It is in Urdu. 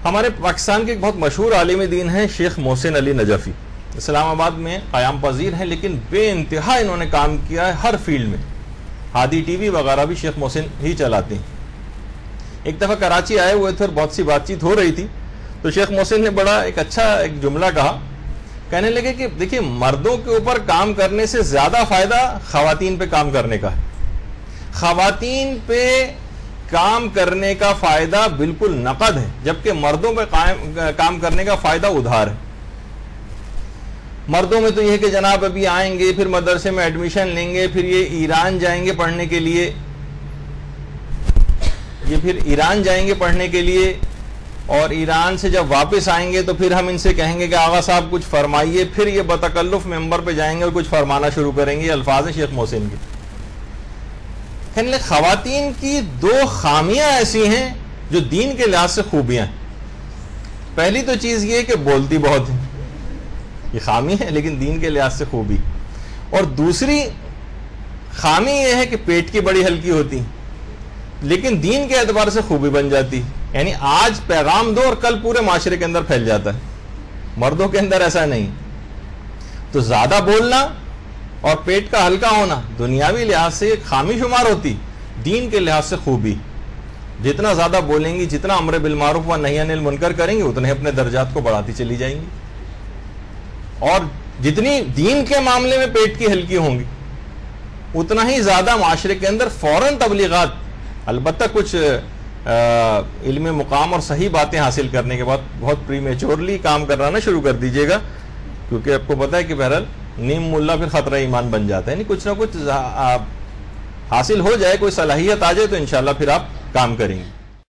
ہمارے پاکستان کے ایک بہت مشہور عالم دین ہیں شیخ محسن علی نجفی، اسلام آباد میں قیام پذیر ہیں، لیکن بے انتہا انہوں نے کام کیا ہے ہر فیلڈ میں۔ ہادی ٹی وی وغیرہ بھی شیخ محسن ہی چلاتے ہیں۔ ایک دفعہ کراچی آئے ہوئے تھے اور بہت سی بات چیت ہو رہی تھی، تو شیخ محسن نے بڑا ایک اچھا ایک جملہ کہا، کہنے لگے کہ دیکھیں مردوں کے اوپر کام کرنے سے زیادہ فائدہ خواتین پہ کام کرنے کا ہے۔ خواتین پہ کام کرنے کا فائدہ بالکل نقد ہے، جبکہ مردوں پہ کام کرنے کا فائدہ ادھار ہے۔ مردوں میں تو یہ ہے کہ جناب ابھی آئیں گے، پھر مدرسے میں ایڈمیشن لیں گے، پھر یہ ایران جائیں گے پڑھنے کے لیے، اور ایران سے جب واپس آئیں گے تو پھر ہم ان سے کہیں گے کہ آغا صاحب کچھ فرمائیے، پھر یہ بتکلف ممبر پہ جائیں گے اور کچھ فرمانا شروع کریں گے۔ یہ الفاظ ہیں شیخ محسن کے۔ کہنے لگے خواتین کی دو خامیاں ایسی ہیں جو دین کے لحاظ سے خوبیاں ہیں۔ پہلی تو چیز یہ کہ بولتی بہت ہے، یہ خامی ہے لیکن دین کے لحاظ سے خوبی، اور دوسری خامی یہ ہے کہ پیٹ کی بڑی ہلکی ہوتی، لیکن دین کے اعتبار سے خوبی بن جاتی، یعنی آج پیغام دو اور کل پورے معاشرے کے اندر پھیل جاتا ہے۔ مردوں کے اندر ایسا نہیں۔ تو زیادہ بولنا اور پیٹ کا ہلکا ہونا دنیاوی لحاظ سے ایک خامی شمار ہوتی، دین کے لحاظ سے خوبی۔ جتنا زیادہ بولیں گی، جتنا امر بالمعروف و نہی عن المنکر کریں گے، اتنے اپنے درجات کو بڑھاتی چلی جائیں گی، اور جتنی دین کے معاملے میں پیٹ کی ہلکی ہوں گی اتنا ہی زیادہ معاشرے کے اندر فوراً تبلیغات، البتہ کچھ علم مقام اور صحیح باتیں حاصل کرنے کے بعد بہت پری میچورلی کام کرنا نہ شروع کر دیجیے گا، کیونکہ آپ کو پتہ ہے کہ بہرحال نیم ملا پھر خطرہ ایمان بن جاتا ہے، یعنی کچھ نہ کچھ حاصل ہو جائے، کوئی صلاحیت آ جائے تو انشاءاللہ پھر آپ کام کریں گے۔